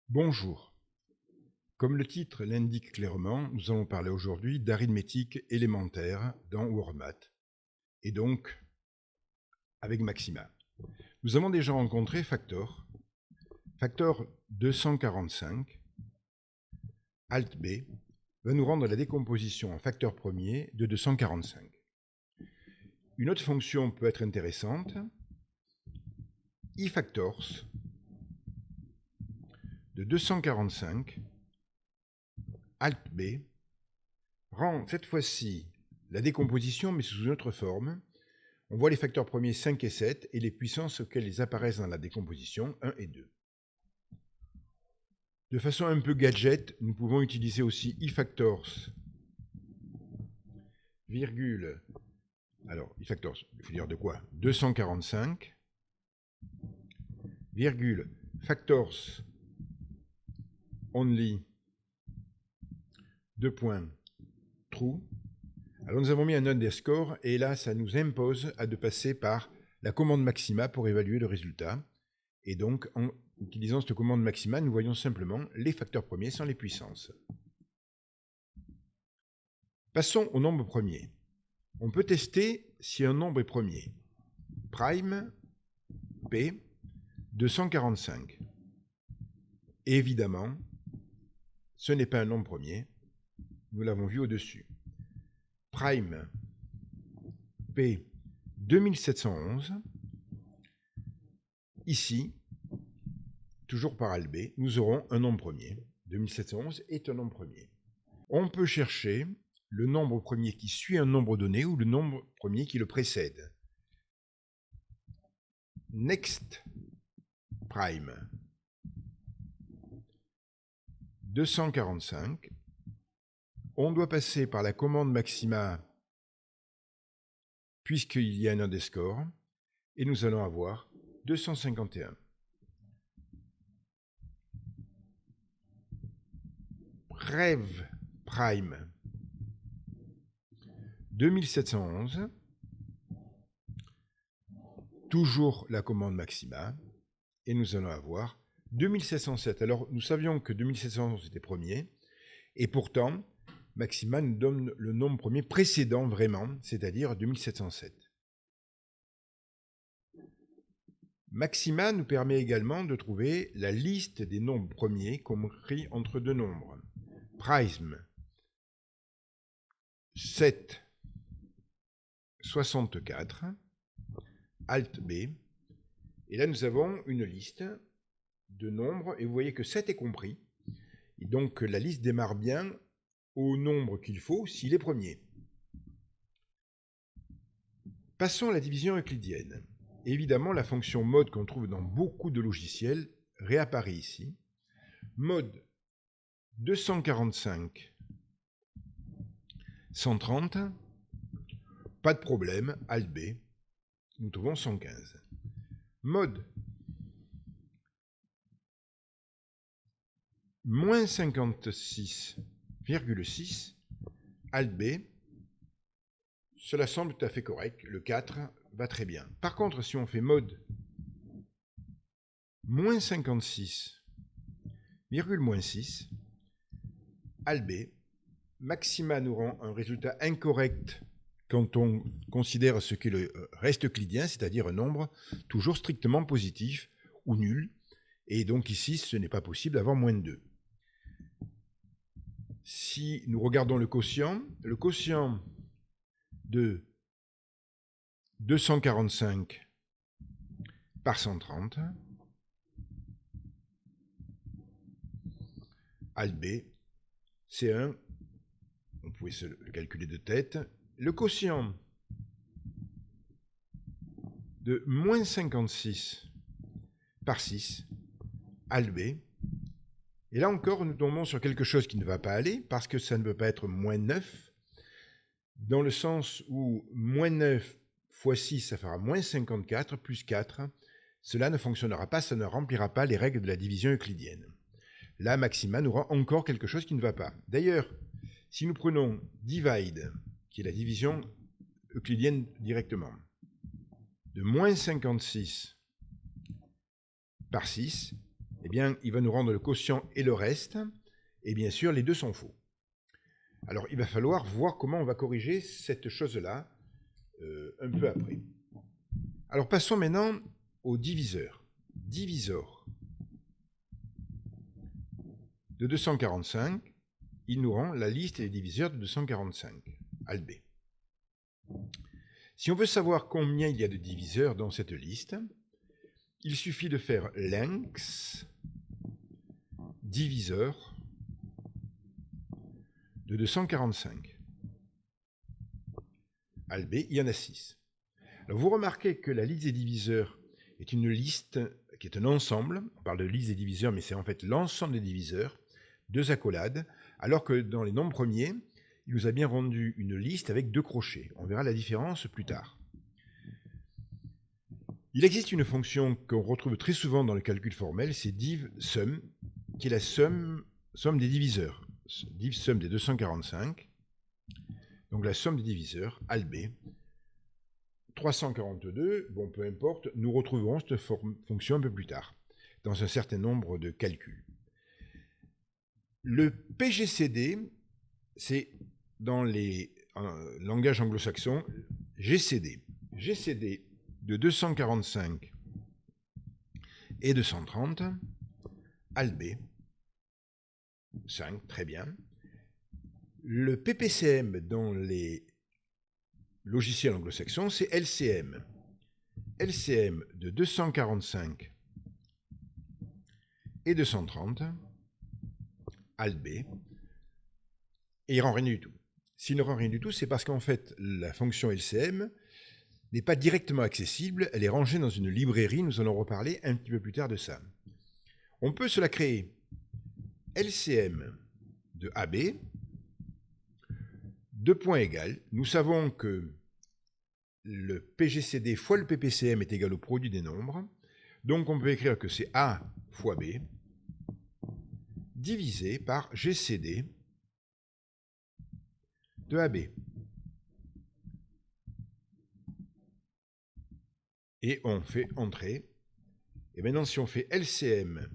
Bonjour. Comme le titre l'indique clairement, nous allons parler aujourd'hui d'arithmétique élémentaire dans WordMath, et donc avec Maxima. Nous avons déjà rencontré Factor 245, Alt B, va nous rendre la décomposition en facteur premier de 245. Une autre fonction peut être intéressante, ifactors de 245, Alt B, rend cette fois-ci la décomposition, mais sous une autre forme. On voit les facteurs premiers 5 et 7 et les puissances auxquelles ils apparaissent dans la décomposition 1 et 2. De façon un peu gadget, nous pouvons utiliser aussi ifactors, virgule, alors ifactors, il faut dire de quoi 245, virgule, factors only, deux points, true. Alors nous avons mis un underscore et là ça nous impose de passer par la commande maxima pour évaluer le résultat. Et donc en utilisant cette commande maxima, nous voyons simplement les facteurs premiers sans les puissances. Passons au nombre premier. On peut tester si un nombre est premier. Prime P 245. Évidemment, ce n'est pas un nombre premier. Nous l'avons vu au-dessus. Prime P 2711. Ici, toujours par Alt B, nous aurons un nombre premier. 2711 est un nombre premier. On peut chercher le nombre premier qui suit un nombre donné ou le nombre premier qui le précède. Next prime 245. On doit passer par la commande maxima puisqu'il y a un underscore et nous allons avoir 251. Rev prime 2711, toujours la commande maxima, et nous allons avoir 2707. Alors nous savions que 2711 était premier, et pourtant maxima nous donne le nombre premier précédent vraiment, c'est-à-dire 2707. Maxima nous permet également de trouver la liste des nombres premiers compris entre deux nombres. Prime 7, 64, Alt B, et là nous avons une liste de nombres, et vous voyez que 7 est compris, et donc la liste démarre bien au nombre qu'il faut s'il est premier. Passons à la division euclidienne. Évidemment, la fonction mode qu'on trouve dans beaucoup de logiciels réapparaît ici. Mode 245, 130, pas de problème, Alt B, nous trouvons 115. Mode moins 56,6, Alt B, cela semble tout à fait correct, le 4 va très bien. Par contre, si on fait mode moins 56, moins 6, Alt B, maxima nous rend un résultat incorrect quand on considère ce qu'est le reste euclidien, c'est-à-dire un nombre toujours strictement positif ou nul, et donc ici ce n'est pas possible d'avoir moins de 2. Si nous regardons le quotient de 245 par 130, Alt B, c'est 1, on pouvait se le calculer de tête. Le quotient de moins 56 par 6, Alt B, et là encore nous tombons sur quelque chose qui ne va pas aller, parce que ça ne peut pas être moins 9, dans le sens où moins 9 fois 6, ça fera moins 54, plus 4, cela ne fonctionnera pas, ça ne remplira pas les règles de la division euclidienne. Là, maxima nous rend encore quelque chose qui ne va pas. D'ailleurs, si nous prenons divide, qui est la division euclidienne directement, de moins 56 par 6, eh bien, il va nous rendre le quotient et le reste, et bien sûr, les deux sont faux. Alors, il va falloir voir comment on va corriger cette chose-là un peu après. Alors, passons maintenant au diviseur. Divisor de 245, il nous rend la liste des diviseurs de 245, ALB. Si on veut savoir combien il y a de diviseurs dans cette liste, il suffit de faire length diviseur de 245. ALB, il y en a 6. Alors vous remarquez que la liste des diviseurs est une liste qui est un ensemble. On parle de liste des diviseurs, mais c'est en fait l'ensemble des diviseurs, deux accolades, alors que dans les nombres premiers, il nous a bien rendu une liste avec deux crochets. On verra la différence plus tard. Il existe une fonction qu'on retrouve très souvent dans le calcul formel, c'est div_sum, qui est la somme des diviseurs. Div_sum des 245, donc la somme des diviseurs, ALB. 342, bon, peu importe, nous retrouverons cette fonction un peu plus tard, dans un certain nombre de calculs. Le PGCD, c'est dans les langages anglo-saxons, GCD. GCD de 245 et 230, ALB, 5, très bien. Le PPCM dans les logiciel anglo-saxon, c'est LCM. LCM de 245 et 230, ALB, et il ne rend rien du tout. S'il ne rend rien du tout, c'est parce qu'en fait, la fonction LCM n'est pas directement accessible, elle est rangée dans une librairie, nous allons reparler un petit peu plus tard de ça. On peut se la créer. LCM de AB, deux points égales, nous savons que le PGCD fois le PPCM est égal au produit des nombres, donc on peut écrire que c'est A fois B divisé par GCD de AB. Et on fait entrer. Et maintenant, si on fait LCM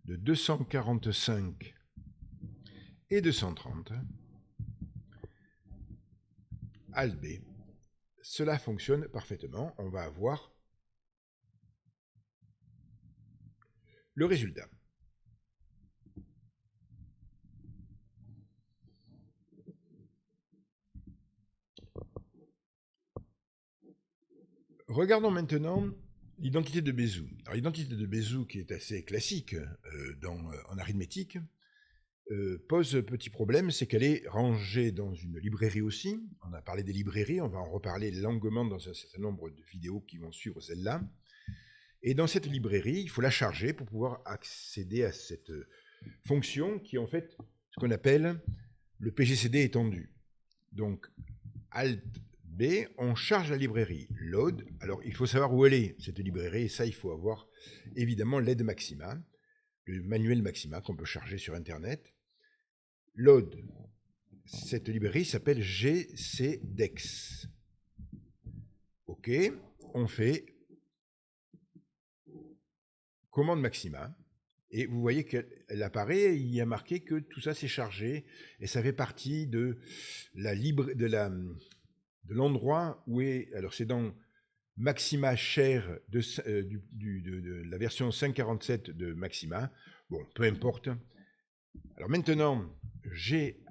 de 245 et 230, ALB, cela fonctionne parfaitement. On va avoir le résultat. Regardons maintenant l'identité de Bézout. Alors, l'identité de Bézout, qui est assez classique en arithmétique, pose petit problème, c'est qu'elle est rangée dans une librairie aussi. On a parlé des librairies, on va en reparler longuement dans un certain nombre de vidéos qui vont suivre celle-là. Et dans cette librairie, il faut la charger pour pouvoir accéder à cette fonction qui est en fait ce qu'on appelle le PGCD étendu. Donc, Alt B, on charge la librairie. Load, alors il faut savoir où elle est, cette librairie, et ça, il faut avoir évidemment l'aide Maxima, le manuel Maxima qu'on peut charger sur Internet. Load, cette librairie s'appelle GCDEX. OK, on fait commande Maxima, et vous voyez qu'elle apparaît, il y a marqué que tout ça c'est chargé, et ça fait partie de l'endroit où est, alors c'est dans Maxima Share de la version 5.47 de Maxima, bon, peu importe. Alors maintenant, j'ai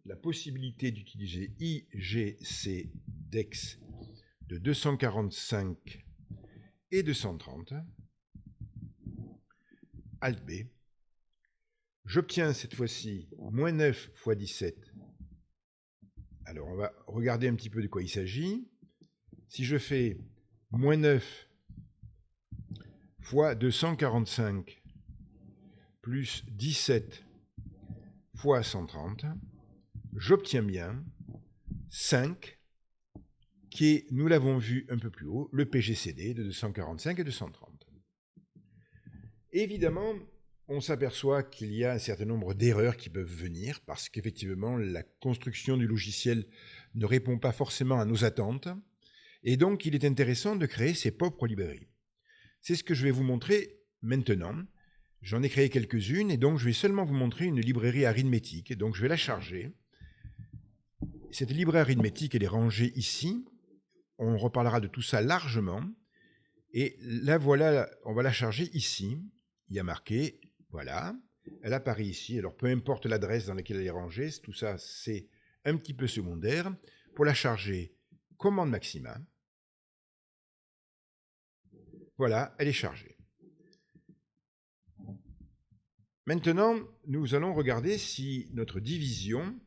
la possibilité d'utiliser IGCDEX de 245 et 230, Alt B. J'obtiens cette fois-ci moins 9 fois 17. Alors, on va regarder un petit peu de quoi il s'agit. Si je fais moins 9 fois 245 plus 17 fois 130, j'obtiens bien 5, qui est, nous l'avons vu un peu plus haut, le PGCD de 245 et 230. Évidemment, on s'aperçoit qu'il y a un certain nombre d'erreurs qui peuvent venir parce qu'effectivement, la construction du logiciel ne répond pas forcément à nos attentes et donc il est intéressant de créer ses propres librairies. C'est ce que je vais vous montrer maintenant. J'en ai créé quelques-unes et donc je vais seulement vous montrer une librairie arithmétique. Donc je vais la charger. Cette librairie arithmétique, elle est rangée ici. On reparlera de tout ça largement. Et là, voilà, on va la charger ici. Il y a marqué, voilà, elle apparaît ici. Alors, peu importe l'adresse dans laquelle elle est rangée, tout ça, c'est un petit peu secondaire. Pour la charger, commande maxima. Voilà, elle est chargée. Maintenant, nous allons regarder si notre division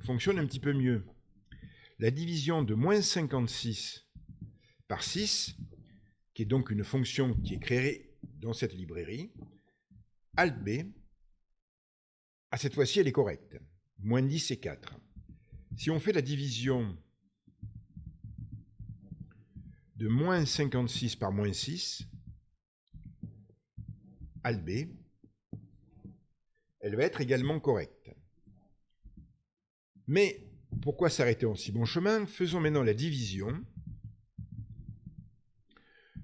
fonctionne un petit peu mieux. La division de moins 56 par 6, qui est donc une fonction qui est créée dans cette librairie, Alt B, cette fois-ci, elle est correcte. Moins 10 et 4. Si on fait la division de moins 56 par moins 6, Alt B, elle va être également correcte. Mais pourquoi s'arrêter en si bon chemin? Faisons maintenant la division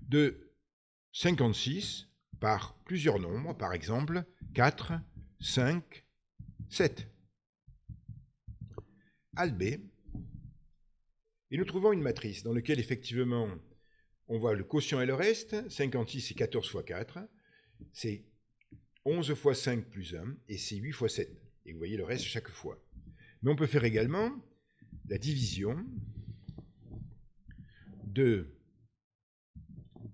de 56 par plusieurs nombres, par exemple 4, 5, 7. Alt B, et nous trouvons une matrice dans laquelle effectivement on voit le quotient et le reste. 56 c'est 14 fois 4, c'est 11 fois 5 plus 1, et c'est 8 fois 7. Et vous voyez le reste chaque fois. Mais on peut faire également la division de,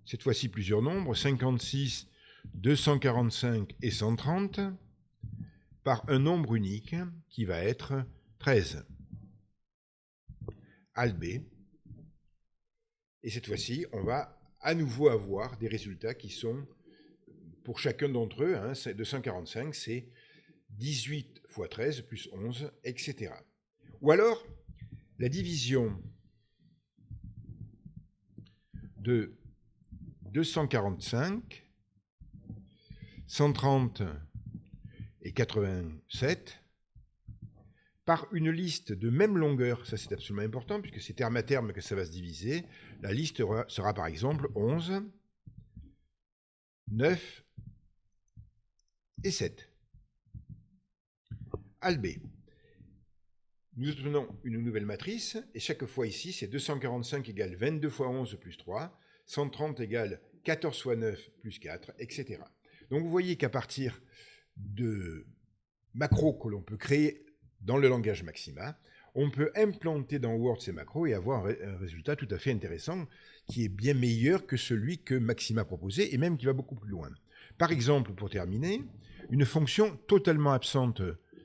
cette fois-ci plusieurs nombres, 56, 245 et 130, par un nombre unique qui va être 13. Alt B. Et cette fois-ci, on va à nouveau avoir des résultats qui sont, pour chacun d'entre eux, 245, c'est 18 fois 13 plus 11, etc. Ou alors, la division de 245, 130 et 87 par une liste de même longueur. Ça, c'est absolument important, puisque c'est terme à terme que ça va se diviser. La liste sera par exemple 11, 9 et 7. Alt B. Nous obtenons une nouvelle matrice, et chaque fois ici, c'est 245 égale 22 fois 11 plus 3, 130 égale 14 fois 9 plus 4, etc. Donc vous voyez qu'à partir de macros que l'on peut créer dans le langage Maxima, on peut implanter dans Word ces macros et avoir un résultat tout à fait intéressant qui est bien meilleur que celui que Maxima proposait et même qui va beaucoup plus loin. Par exemple, pour terminer, une fonction totalement absente,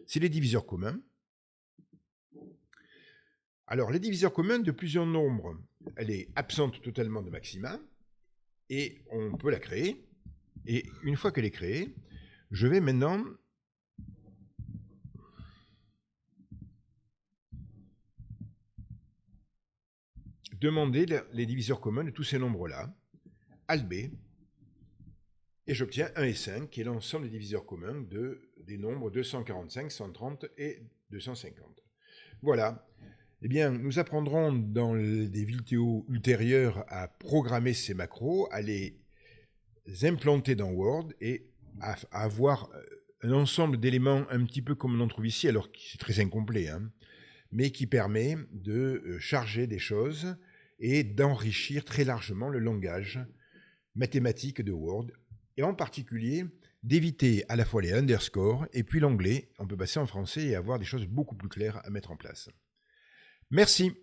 c'est les diviseurs communs. Alors, les diviseurs communs de plusieurs nombres, elle est absente totalement de Maxima et on peut la créer. Et une fois qu'elle est créée, je vais maintenant demander les diviseurs communs de tous ces nombres-là, Alt B, et j'obtiens 1 et 5, qui est l'ensemble des diviseurs communs des nombres 245, 130 et 250. Voilà. Eh bien, nous apprendrons dans des vidéos ultérieures à programmer ces macros, à les implanter dans Word et à avoir un ensemble d'éléments un petit peu comme on en trouve ici, alors que c'est très incomplet, mais qui permet de charger des choses et d'enrichir très largement le langage mathématique de Word, et en particulier d'éviter à la fois les underscores et puis l'anglais. On peut passer en français et avoir des choses beaucoup plus claires à mettre en place. Merci.